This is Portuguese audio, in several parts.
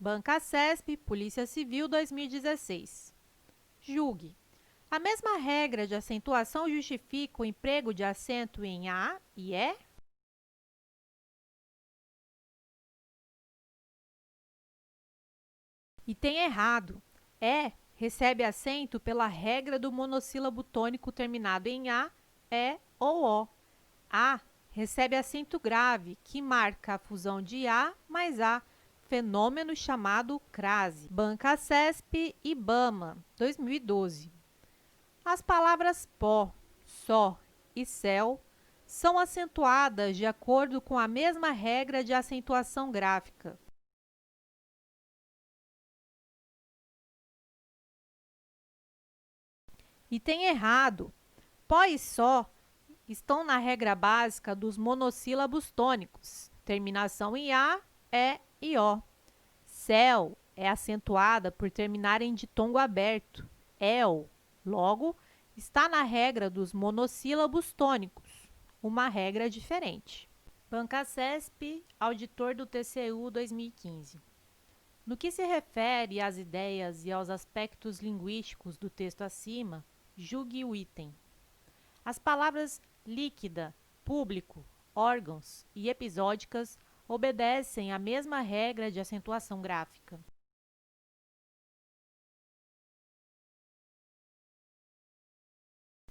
Banca CESP, Polícia Civil, 2016. Julgue. A mesma regra de acentuação justifica o emprego de acento em A e E? E tem errado. E recebe acento pela regra do monossílabo tônico terminado em A, E ou O. A recebe acento grave, que marca a fusão de A mais A, fenômeno chamado crase. Banca CESP e IBAMA, 2012. As palavras pó, só e céu são acentuadas de acordo com a mesma regra de acentuação gráfica. E tem errado. Pó e só estão na regra básica dos monossílabos tônicos, terminação em A, E e O. Céu é acentuada por terminar em ditongo aberto, el. Logo, está na regra dos monossílabos tônicos, uma regra diferente. Banca CESP, auditor do TCU 2015. No que se refere às ideias e aos aspectos linguísticos do texto acima, julgue o item. As palavras líquida, público, órgãos e episódicas obedecem à mesma regra de acentuação gráfica.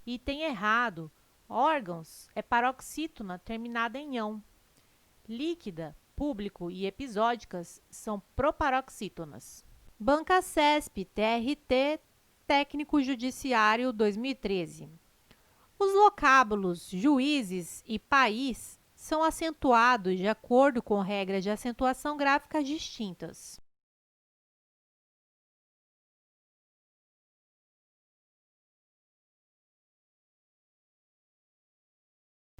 Item errado. Órgãos é paroxítona terminada em ão. Líquida, público e episódicas são proparoxítonas. Banca CESP, TRT, Técnico Judiciário 2013. Os vocábulos juízes e país são acentuados de acordo com regras de acentuação gráfica distintas.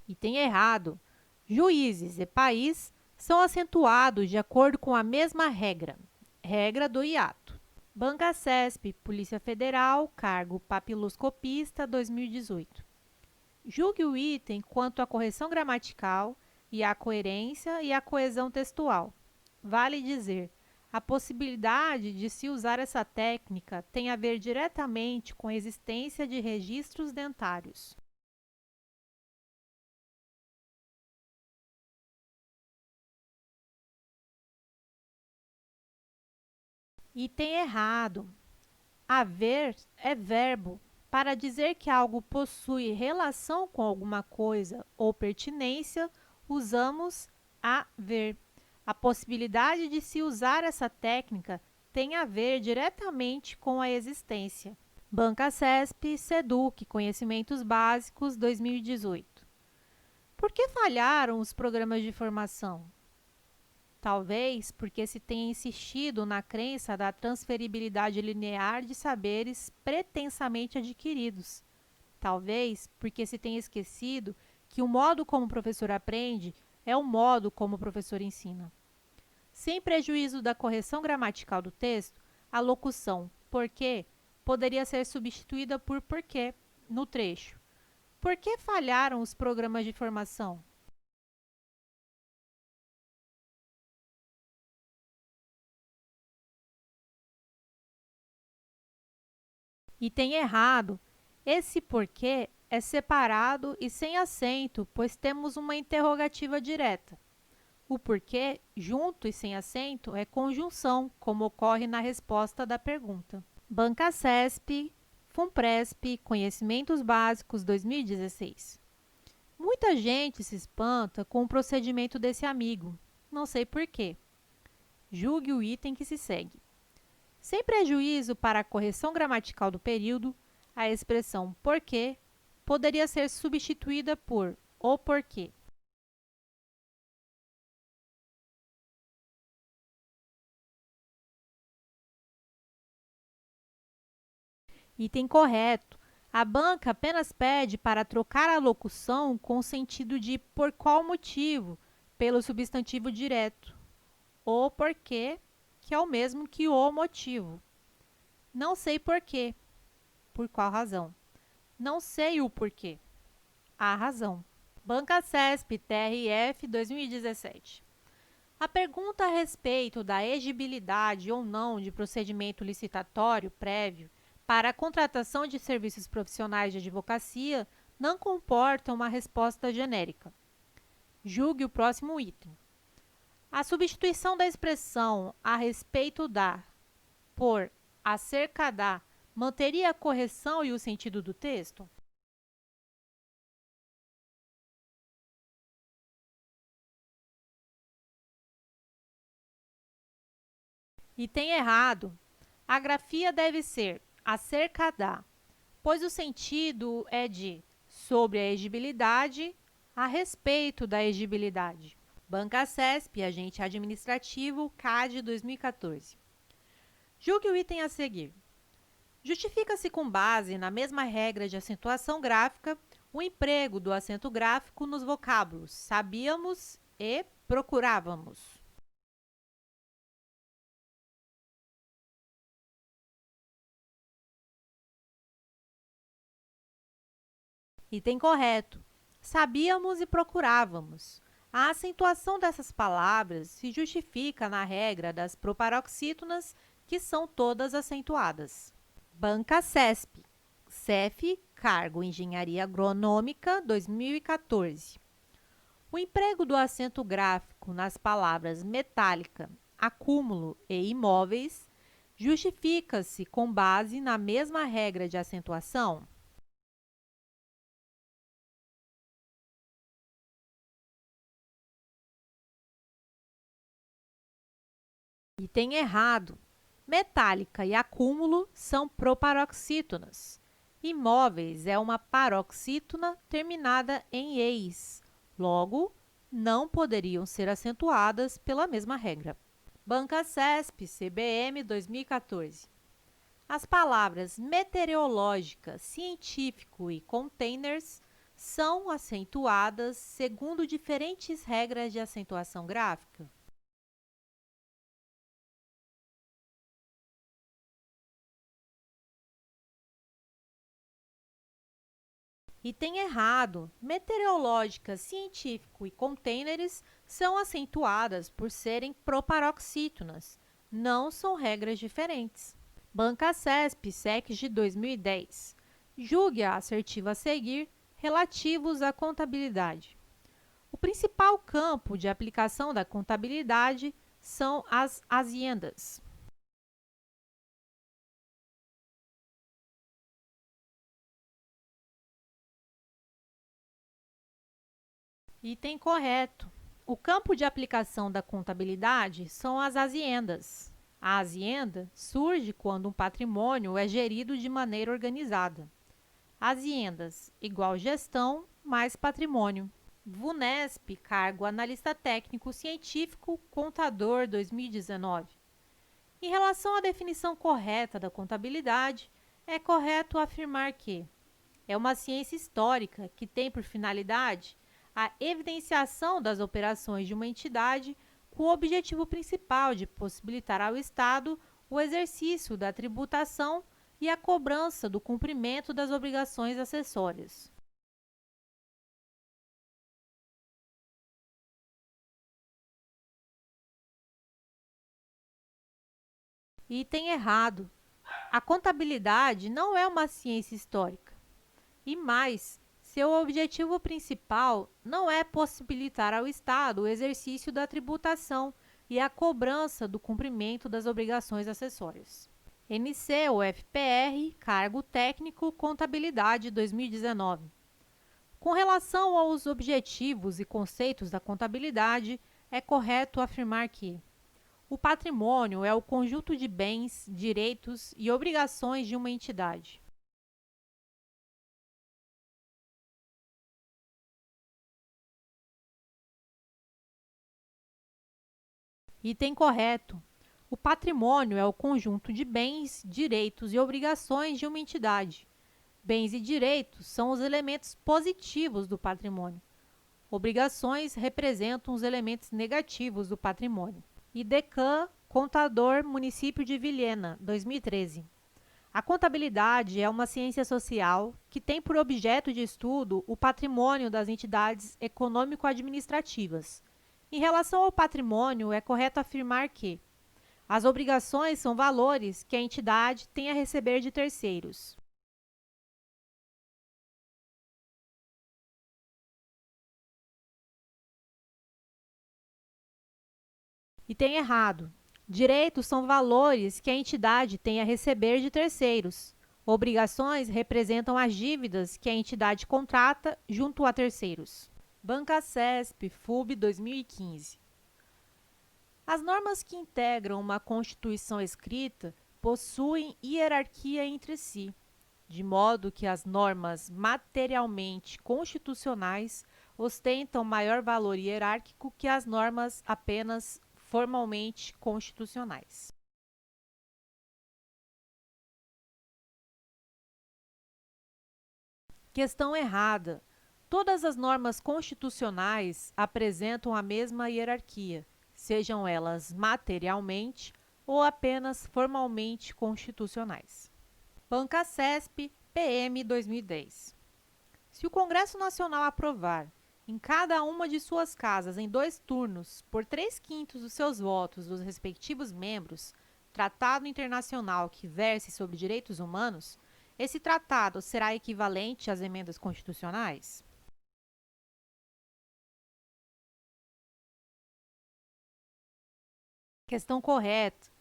Item errado. Juízes e país são acentuados de acordo com a mesma regra, regra do hiato. Banca CESP, Polícia Federal, cargo papiloscopista, 2018. Julgue o item quanto à correção gramatical e à coerência e à coesão textual. Vale dizer, a possibilidade de se usar essa técnica tem a ver diretamente com a existência de registros dentários. Item errado. Haver é verbo. Para dizer que algo possui relação com alguma coisa ou pertinência, usamos haver. A possibilidade de se usar essa técnica tem a ver diretamente com a existência. Banca CESP, SEDUC, Conhecimentos Básicos, 2018. Por que falharam os programas de formação? Talvez porque se tenha insistido na crença da transferibilidade linear de saberes pretensamente adquiridos. Talvez porque se tenha esquecido que o modo como o professor aprende é o modo como o professor ensina. Sem prejuízo da correção gramatical do texto, a locução porque poderia ser substituída por porquê no trecho. Por que falharam os programas de formação? Item errado. Esse porquê é separado e sem acento, pois temos uma interrogativa direta. O porquê, junto e sem acento, é conjunção, como ocorre na resposta da pergunta. Banca CESP, FUNPRESP, Conhecimentos Básicos 2016. Muita gente se espanta com o procedimento desse amigo. Não sei porquê. Julgue o item que se segue. Sem prejuízo para a correção gramatical do período, a expressão porquê poderia ser substituída por o porquê. Item correto. A banca apenas pede para trocar a locução com o sentido de por qual motivo, pelo substantivo direto. O porquê, que é o mesmo que o motivo. Não sei porquê. Por qual razão? Não sei o porquê. A razão. Banca CESP, TRF, 2017. A pergunta a respeito da exigibilidade ou não de procedimento licitatório prévio para a contratação de serviços profissionais de advocacia não comporta uma resposta genérica. Julgue o próximo item. A substituição da expressão "a respeito da" por "acerca da" manteria a correção e o sentido do texto? Item errado. A grafia deve ser "acerca da", pois o sentido é de "sobre a exigibilidade", "a respeito da exigibilidade". Banca CESP, agente administrativo, CAD 2014. Julgue o item a seguir. Justifica-se com base na mesma regra de acentuação gráfica o emprego do acento gráfico nos vocábulos "sabíamos" e "procurávamos". Item correto. Sabíamos e procurávamos. A acentuação dessas palavras se justifica na regra das proparoxítonas, que são todas acentuadas. Banca CESP. CEF, cargo Engenharia Agronômica, 2014. O emprego do acento gráfico nas palavras metálica, acúmulo e imóveis justifica-se com base na mesma regra de acentuação? Item errado. Metálica e acúmulo são proparoxítonas. Imóveis é uma paroxítona terminada em "eis". Logo, não poderiam ser acentuadas pela mesma regra. Banca CESP, CBM 2014. As palavras meteorológica, científico e containers são acentuadas segundo diferentes regras de acentuação gráfica. Item errado. Meteorológica, científico e containers são acentuadas por serem proparoxítonas. Não são regras diferentes. Banca CESP, SEC de 2010. Julgue a assertiva a seguir relativos à contabilidade. O principal campo de aplicação da contabilidade são as haciendas. Item correto. O campo de aplicação da contabilidade são as haciendas. A hacienda surge quando um patrimônio é gerido de maneira organizada. Haciendas igual gestão mais patrimônio. VUNESP, cargo Analista Técnico Científico, Contador 2019. Em relação à definição correta da contabilidade, é correto afirmar que é uma ciência histórica que tem por finalidade a evidenciação das operações de uma entidade com o objetivo principal de possibilitar ao Estado o exercício da tributação e a cobrança do cumprimento das obrigações acessórias. Item errado. A contabilidade não é uma ciência histórica. E mais, seu objetivo principal não é possibilitar ao Estado o exercício da tributação e a cobrança do cumprimento das obrigações acessórias. NC ou FPR, Cargo Técnico Contabilidade 2019. Com relação aos objetivos e conceitos da contabilidade, é correto afirmar que o patrimônio é o conjunto de bens, direitos e obrigações de uma entidade. Item correto. O patrimônio é o conjunto de bens, direitos e obrigações de uma entidade. Bens e direitos são os elementos positivos do patrimônio. Obrigações representam os elementos negativos do patrimônio. IDECAM, Contador, Município de Vilhena, 2013. A contabilidade é uma ciência social que tem por objeto de estudo o patrimônio das entidades econômico-administrativas, Em relação ao patrimônio, é correto afirmar que as obrigações são valores que a entidade tem a receber de terceiros. E tem errado. Direitos são valores que a entidade tem a receber de terceiros. Obrigações representam as dívidas que a entidade contrata junto a terceiros. Banca CESP, FUB 2015. As normas que integram uma Constituição escrita possuem hierarquia entre si, de modo que as normas materialmente constitucionais ostentam maior valor hierárquico que as normas apenas formalmente constitucionais. Questão errada. Todas as normas constitucionais apresentam a mesma hierarquia, sejam elas materialmente ou apenas formalmente constitucionais. Banca CESP, PM 2010. Se o Congresso Nacional aprovar, em cada uma de suas casas em 2 turnos, por 3/5 dos seus votos dos respectivos membros, tratado internacional que verse sobre direitos humanos, esse tratado será equivalente às emendas constitucionais? Questão correta.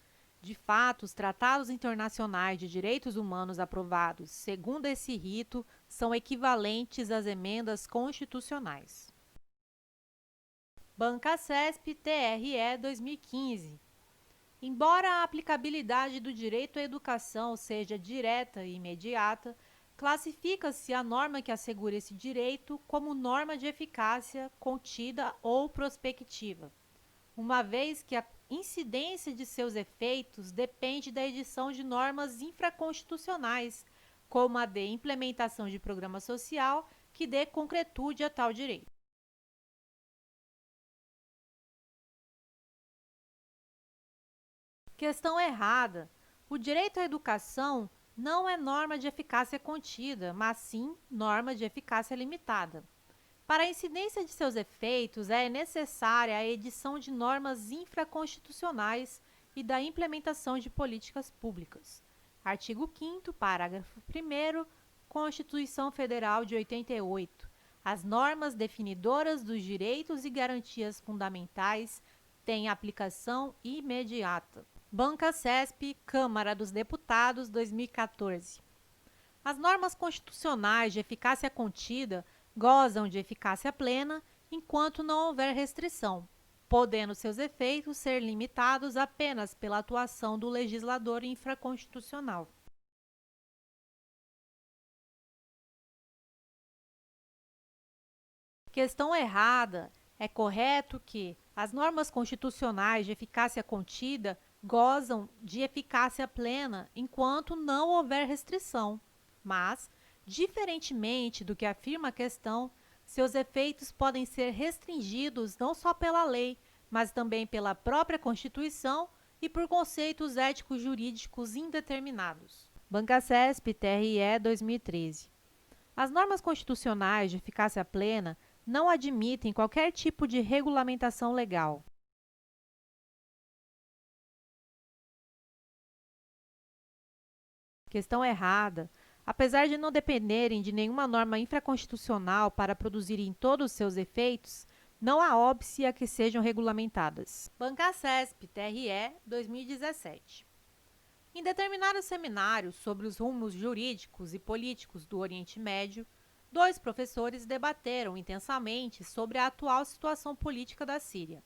De fato, os tratados internacionais de direitos humanos aprovados segundo esse rito são equivalentes às emendas constitucionais. Banca CESP TRE 2015. Embora a aplicabilidade do direito à educação seja direta e imediata, classifica-se a norma que assegura esse direito como norma de eficácia contida ou prospectiva, uma vez que a incidência de seus efeitos depende da edição de normas infraconstitucionais, como a de implementação de programa social que dê concretude a tal direito. Questão errada. O direito à educação não é norma de eficácia contida, mas sim norma de eficácia limitada. Para a incidência de seus efeitos, é necessária a edição de normas infraconstitucionais e da implementação de políticas públicas. Artigo 5º, parágrafo 1º, Constituição Federal de 88. As normas definidoras dos direitos e garantias fundamentais têm aplicação imediata. Banca CESP, Câmara dos Deputados, 2014. As normas constitucionais de eficácia contida gozam de eficácia plena enquanto não houver restrição, podendo seus efeitos ser limitados apenas pela atuação do legislador infraconstitucional. Questão errada. É correto que as normas constitucionais de eficácia contida gozam de eficácia plena enquanto não houver restrição, mas, diferentemente do que afirma a questão, seus efeitos podem ser restringidos não só pela lei, mas também pela própria Constituição e por conceitos éticos jurídicos indeterminados. Banca CESP, TRE 2013. As normas constitucionais de eficácia plena não admitem qualquer tipo de regulamentação legal. Questão errada. Apesar de não dependerem de nenhuma norma infraconstitucional para produzirem todos os seus efeitos, não há óbice a que sejam regulamentadas. Banca CESP, TRE 2017. Em determinados seminários sobre os rumos jurídicos e políticos do Oriente Médio, 2 professores debateram intensamente sobre a atual situação política da Síria.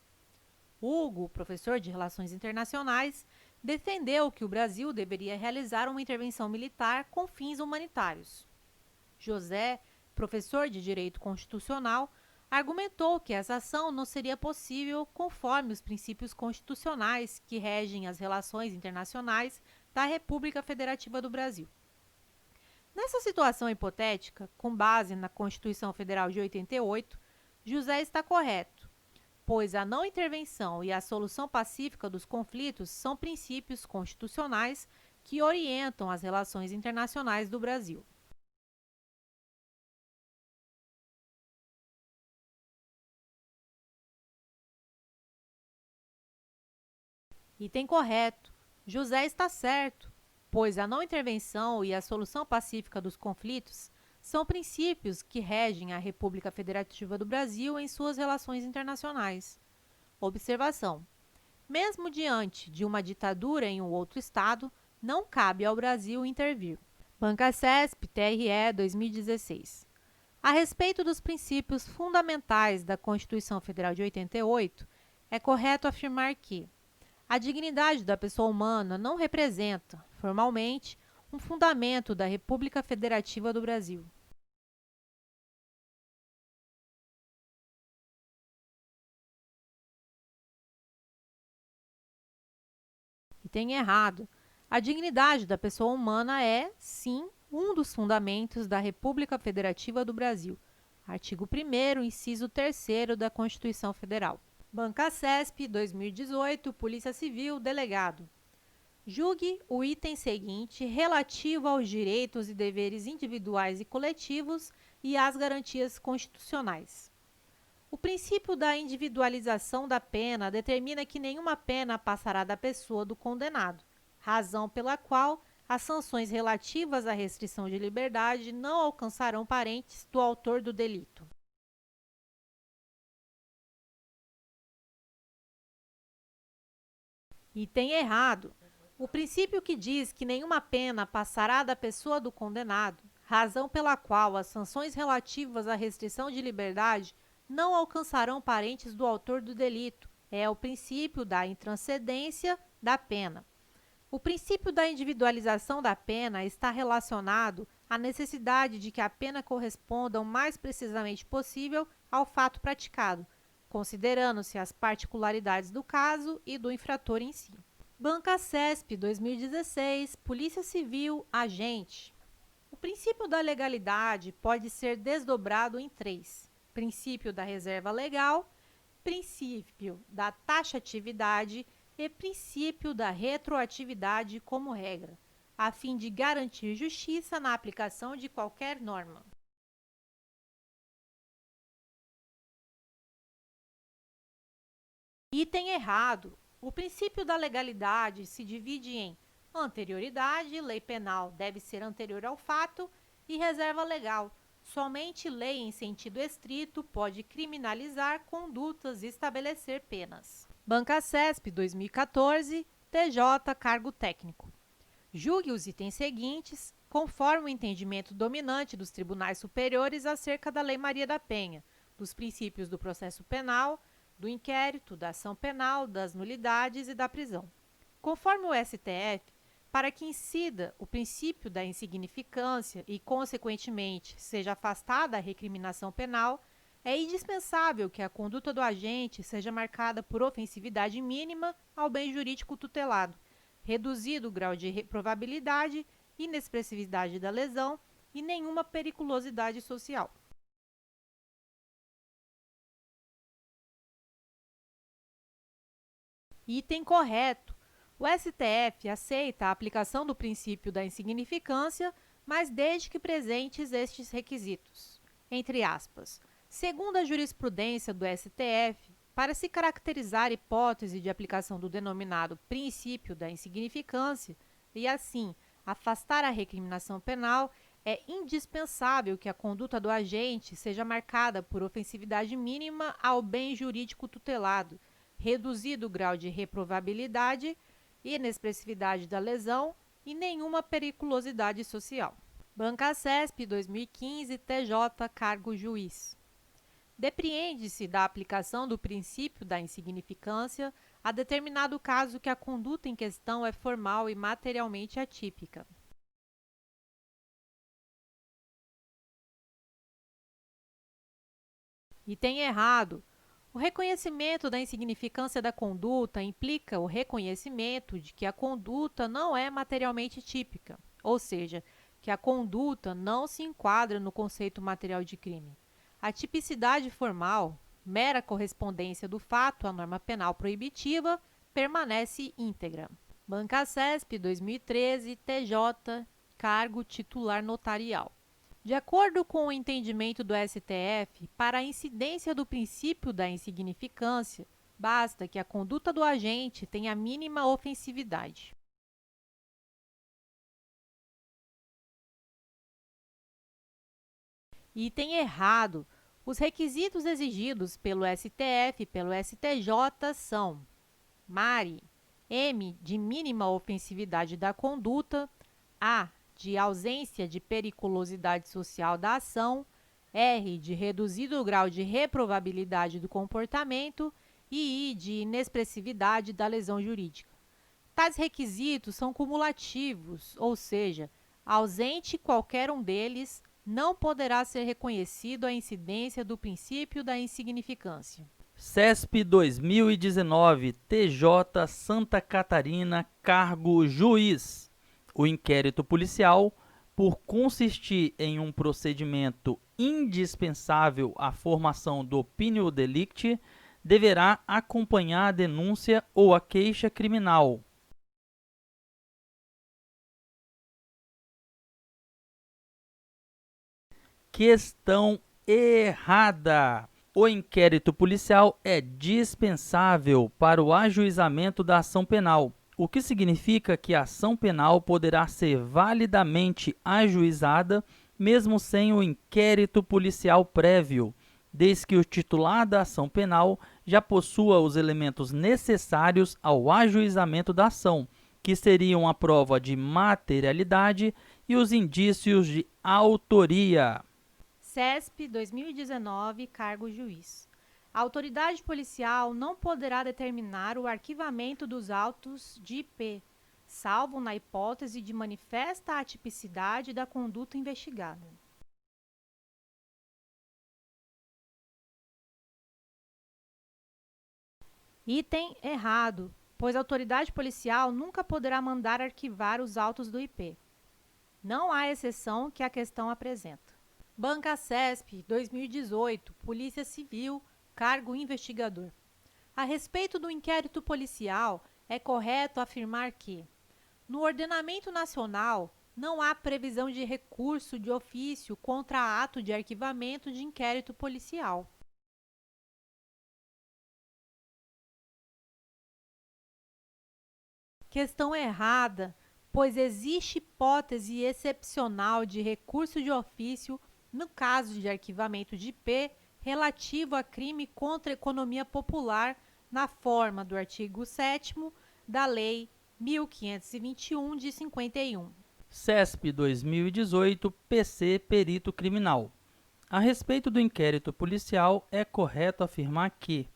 Hugo, professor de Relações Internacionais, defendeu que o Brasil deveria realizar uma intervenção militar com fins humanitários. José, professor de Direito Constitucional, argumentou que essa ação não seria possível conforme os princípios constitucionais que regem as relações internacionais da República Federativa do Brasil. Nessa situação hipotética, com base na Constituição Federal de 88, José está correto, pois a não intervenção e a solução pacífica dos conflitos são princípios constitucionais que orientam as relações internacionais do Brasil. Item correto. José está certo, pois a não intervenção e a solução pacífica dos conflitos são princípios que regem a República Federativa do Brasil em suas relações internacionais. Observação: mesmo diante de uma ditadura em um outro estado, não cabe ao Brasil intervir. Banca CESP, TRE 2016. A respeito dos princípios fundamentais da Constituição Federal de 88, é correto afirmar que a dignidade da pessoa humana não representa, formalmente, um fundamento da República Federativa do Brasil. Item errado. A dignidade da pessoa humana é, sim, um dos fundamentos da República Federativa do Brasil. Artigo 1º, inciso 3º da Constituição Federal. Banca CESP, 2018, Polícia Civil, delegado. Julgue o item seguinte relativo aos direitos e deveres individuais e coletivos e às garantias constitucionais. O princípio da individualização da pena determina que nenhuma pena passará da pessoa do condenado, razão pela qual as sanções relativas à restrição de liberdade não alcançarão parentes do autor do delito. Item errado. O princípio que diz que nenhuma pena passará da pessoa do condenado, razão pela qual as sanções relativas à restrição de liberdade não alcançarão parentes do autor do delito, é o princípio da intranscendência da pena. O princípio da individualização da pena está relacionado à necessidade de que a pena corresponda o mais precisamente possível ao fato praticado, considerando-se as particularidades do caso e do infrator em si. Banca CESP 2016, Polícia Civil, agente. O princípio da legalidade pode ser desdobrado em três: princípio da reserva legal, princípio da taxatividade e princípio da retroatividade como regra, a fim de garantir justiça na aplicação de qualquer norma. Item errado. O princípio da legalidade se divide em anterioridade, lei penal deve ser anterior ao fato, e reserva legal. Somente lei em sentido estrito pode criminalizar condutas e estabelecer penas. Banca CESP 2014, TJ, cargo técnico. Julgue os itens seguintes, conforme o entendimento dominante dos tribunais superiores acerca da Lei Maria da Penha, dos princípios do processo penal, do inquérito, da ação penal, das nulidades e da prisão. Conforme o STF, para que incida o princípio da insignificância e, consequentemente, seja afastada a recriminação penal, é indispensável que a conduta do agente seja marcada por ofensividade mínima ao bem jurídico tutelado, reduzido o grau de reprovabilidade, inexpressividade da lesão e nenhuma periculosidade social. Item correto. O STF aceita a aplicação do princípio da insignificância, mas desde que presentes estes requisitos. Entre aspas, segundo a jurisprudência do STF, para se caracterizar hipótese de aplicação do denominado princípio da insignificância e, assim, afastar a recriminação penal, é indispensável que a conduta do agente seja marcada por ofensividade mínima ao bem jurídico tutelado, reduzido o grau de reprovabilidade, inexpressividade da lesão e nenhuma periculosidade social. Banca CESP 2015, TJ, cargo juiz. Depreende-se da aplicação do princípio da insignificância a determinado caso que a conduta em questão é formal e materialmente atípica. Item errado. O reconhecimento da insignificância da conduta implica o reconhecimento de que a conduta não é materialmente típica, ou seja, que a conduta não se enquadra no conceito material de crime. A tipicidade formal, mera correspondência do fato à norma penal proibitiva, permanece íntegra. Banca CESP 2013, TJ, cargo titular notarial. De acordo com o entendimento do STF, para a incidência do princípio da insignificância, Basta que a conduta do agente tenha a mínima ofensividade. Item errado. Os requisitos exigidos pelo STF e pelo STJ são: Mari, M, de mínima ofensividade da conduta, A, de ausência de periculosidade social da ação, R, de reduzido grau de reprovabilidade do comportamento e I, de inexpressividade da lesão jurídica. Tais requisitos são cumulativos, ou seja, ausente qualquer um deles, não poderá ser reconhecido a incidência do princípio da insignificância. CESP 2019, TJ Santa Catarina, cargo juiz. O inquérito policial, por consistir em um procedimento indispensável à formação do opinio delicti, deverá acompanhar a denúncia ou a queixa criminal. Questão errada. O inquérito policial é dispensável para o ajuizamento da ação penal, o que significa que a ação penal poderá ser validamente ajuizada mesmo sem o inquérito policial prévio, desde que o titular da ação penal já possua os elementos necessários ao ajuizamento da ação, que seriam a prova de materialidade e os indícios de autoria. CESP 2019, cargo juiz. A autoridade policial não poderá determinar o arquivamento dos autos de IP, salvo na hipótese de manifesta atipicidade da conduta investigada. Item errado, pois a autoridade policial nunca poderá mandar arquivar os autos do IP. Não há exceção que a questão apresenta. Banca CESP 2018, Polícia Civil, cargo investigador. A respeito do inquérito policial, é correto afirmar que, no ordenamento nacional, não há previsão de recurso de ofício contra ato de arquivamento de inquérito policial. Questão errada, pois existe hipótese excepcional de recurso de ofício no caso de arquivamento de IP relativo a crime contra a economia popular na forma do artigo 7º da Lei 1521 de 51. CESP 2018, PC Perito Criminal. A respeito do inquérito policial, é correto afirmar que,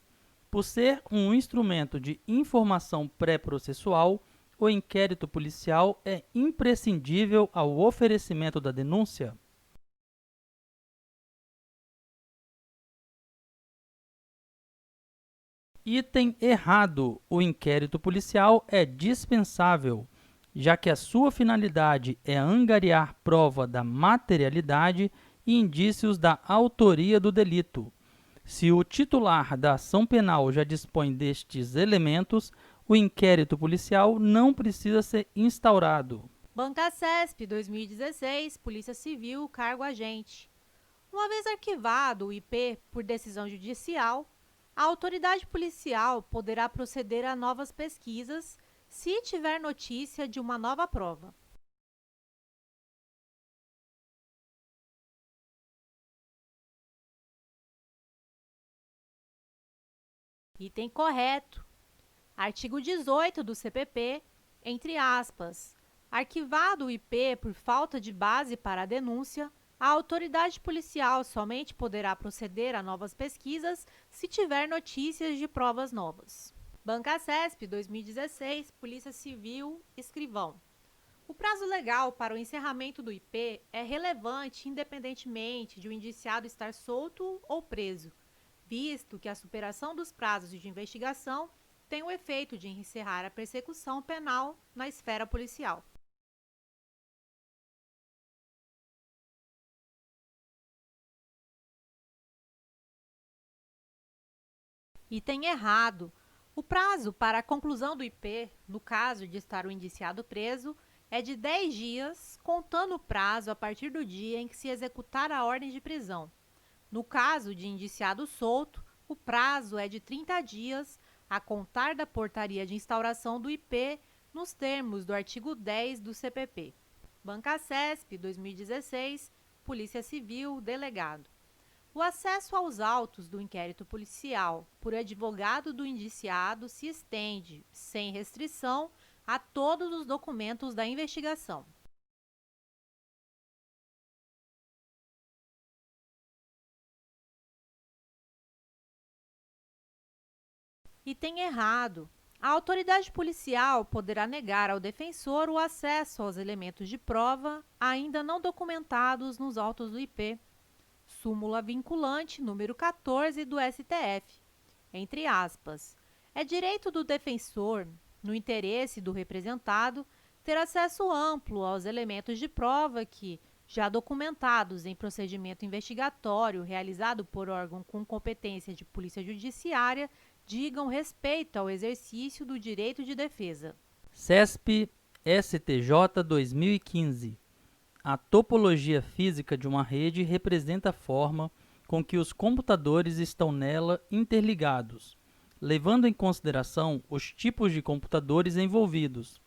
por ser um instrumento de informação pré-processual, o inquérito policial é imprescindível ao oferecimento da denúncia. Item errado. O inquérito policial é dispensável, já que a sua finalidade é angariar prova da materialidade e indícios da autoria do delito. Se o titular da ação penal já dispõe destes elementos, o inquérito policial não precisa ser instaurado. Banca CESP 2016, Polícia Civil, cargo agente. Uma vez arquivado o IP por decisão judicial, a autoridade policial poderá proceder a novas pesquisas se tiver notícia de uma nova prova. Item correto. Artigo 18 do CPP, entre aspas, arquivado o IP por falta de base para a denúncia, a autoridade policial somente poderá proceder a novas pesquisas se tiver notícias de provas novas. Banca CESP 2016, Polícia Civil, escrivão. O prazo legal para o encerramento do IP é relevante independentemente de o indiciado estar solto ou preso, visto que a superação dos prazos de investigação tem o efeito de encerrar a persecução penal na esfera policial. Item errado. O prazo para a conclusão do IP, no caso de estar o indiciado preso, é de 10 dias, contando o prazo a partir do dia em que se executar a ordem de prisão. No caso de indiciado solto, o prazo é de 30 dias, a contar da portaria de instauração do IP nos termos do artigo 10 do CPP. Bancacesp, 2016, Polícia Civil, delegado. O acesso aos autos do inquérito policial por advogado do indiciado se estende, sem restrição, a todos os documentos da investigação. Item errado. A autoridade policial poderá negar ao defensor o acesso aos elementos de prova ainda não documentados nos autos do IP. Súmula vinculante número 14 do STF. Entre aspas, é direito do defensor, no interesse do representado, ter acesso amplo aos elementos de prova que, já documentados em procedimento investigatório realizado por órgão com competência de polícia judiciária, digam respeito ao exercício do direito de defesa. CESP STJ 2015. A topologia física de uma rede representa a forma com que os computadores estão nela interligados, levando em consideração os tipos de computadores envolvidos.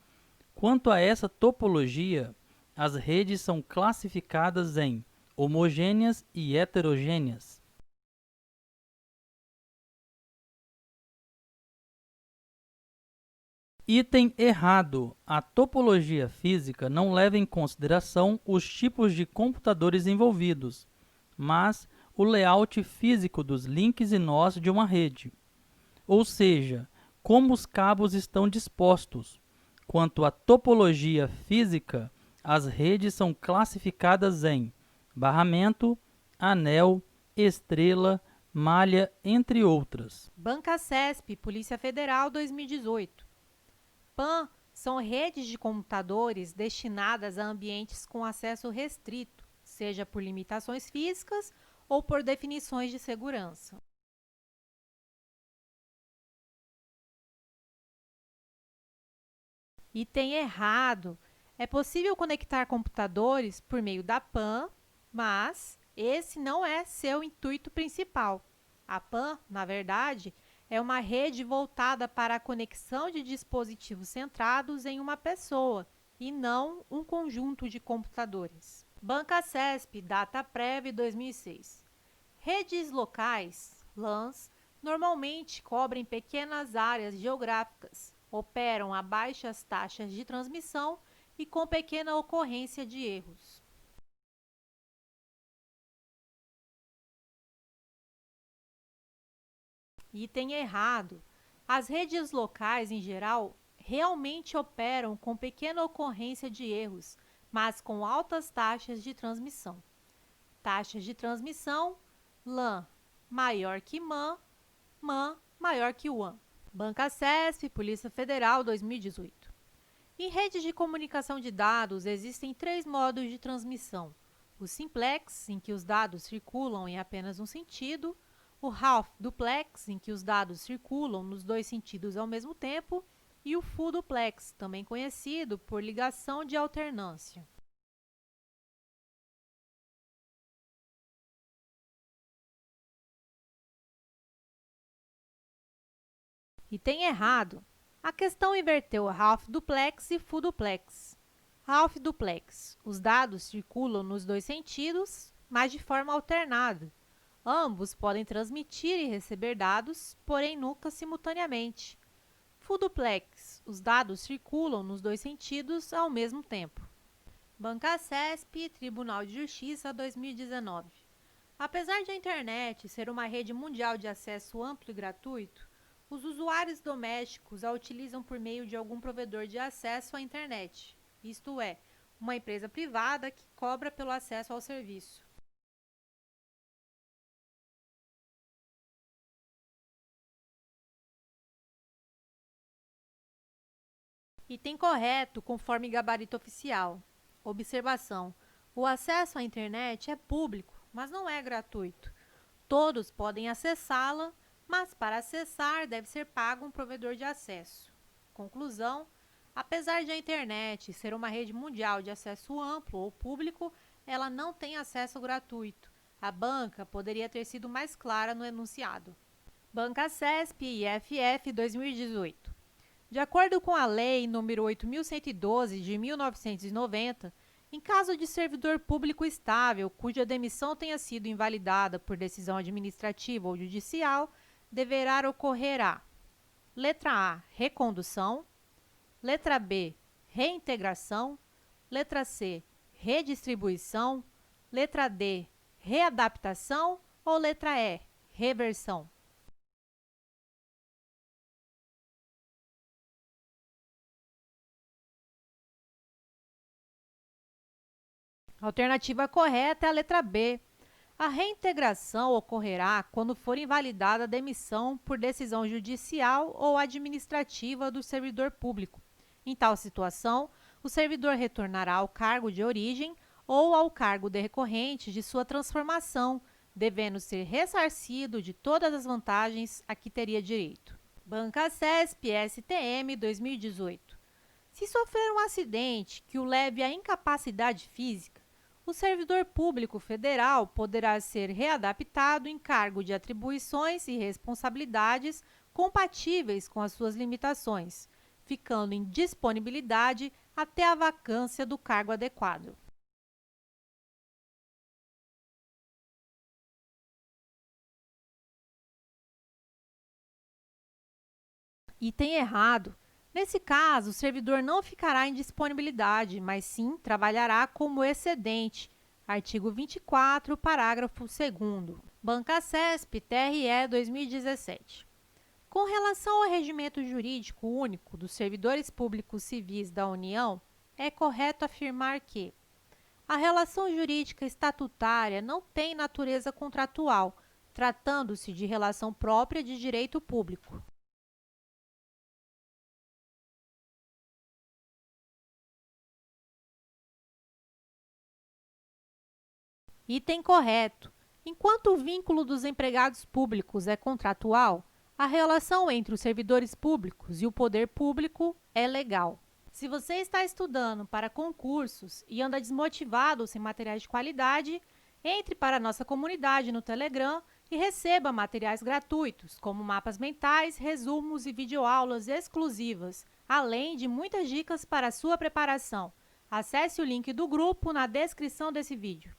Quanto a essa topologia, as redes são classificadas em homogêneas e heterogêneas. Item errado. A topologia física não leva em consideração os tipos de computadores envolvidos, mas o layout físico dos links e nós de uma rede, ou seja, como os cabos estão dispostos. Quanto à topologia física, as redes são classificadas em barramento, anel, estrela, malha, entre outras. Bancacesp, Polícia Federal, 2018. PAN são redes de computadores destinadas a ambientes com acesso restrito, seja por limitações físicas ou por definições de segurança. Item errado. É possível conectar computadores por meio da PAN, mas esse não é seu intuito principal. A PAN, na verdade, é uma rede voltada para a conexão de dispositivos centrados em uma pessoa e não um conjunto de computadores. Bancacesp, Dataprev 2006. Redes locais, LANs, normalmente cobrem pequenas áreas geográficas, operam a baixas taxas de transmissão e com pequena ocorrência de erros. Item errado. As redes locais, em geral, realmente operam com pequena ocorrência de erros, mas com altas taxas de transmissão. Taxas de transmissão, LAN maior que MAN, MAN maior que WAN. Bancacesp, Polícia Federal, 2018. Em redes de comunicação de dados, existem 3 modos de transmissão. O simplex, em que os dados circulam em apenas um sentido, o half duplex, em que os dados circulam nos 2 sentidos ao mesmo tempo, e o full duplex, também conhecido por ligação de alternância. Item errado. A questão inverteu half duplex e full duplex. Half duplex. Os dados circulam nos 2 sentidos, mas de forma alternada. Ambos podem transmitir e receber dados, porém nunca simultaneamente. Full duplex. Os dados circulam nos 2 sentidos ao mesmo tempo. Bancacesp, Tribunal de Justiça, 2019. Apesar de a internet ser uma rede mundial de acesso amplo e gratuito, os usuários domésticos a utilizam por meio de algum provedor de acesso à internet, isto é, uma empresa privada que cobra pelo acesso ao serviço. Item correto, conforme gabarito oficial. Observação: o acesso à internet é público, mas não é gratuito. Todos podem acessá-la, mas para acessar deve ser pago um provedor de acesso. Conclusão: apesar de a internet ser uma rede mundial de acesso amplo ou público, ela não tem acesso gratuito. A banca poderia ter sido mais clara no enunciado. Bancasesp e IFF 2018. De acordo com a Lei nº 8.112, de 1990, em caso de servidor público estável cuja demissão tenha sido invalidada por decisão administrativa ou judicial, deverá ocorrer a: letra A, recondução; letra B, reintegração; letra C, redistribuição; letra D, readaptação ou letra E, reversão. A alternativa correta é a letra B. A reintegração ocorrerá quando for invalidada a demissão por decisão judicial ou administrativa do servidor público. Em tal situação, o servidor retornará ao cargo de origem ou ao cargo decorrente de sua transformação, devendo ser ressarcido de todas as vantagens a que teria direito. Bancasesp STM 2018. Se sofrer um acidente que o leve à incapacidade física, o servidor público federal poderá ser readaptado em cargo de atribuições e responsabilidades compatíveis com as suas limitações, ficando em disponibilidade até a vacância do cargo adequado. Item errado. Nesse caso, o servidor não ficará em disponibilidade, mas sim trabalhará como excedente. Artigo 24, parágrafo 2º. Bancasesp TRE 2017. Com relação ao regimento jurídico único dos servidores públicos civis da União, é correto afirmar que a relação jurídica estatutária não tem natureza contratual, tratando-se de relação própria de direito público. Item correto. Enquanto o vínculo dos empregados públicos é contratual, a relação entre os servidores públicos e o poder público é legal. Se você está estudando para concursos e anda desmotivado sem materiais de qualidade, entre para a nossa comunidade no Telegram e receba materiais gratuitos, como mapas mentais, resumos e videoaulas exclusivas, além de muitas dicas para a sua preparação. Acesse o link do grupo na descrição desse vídeo.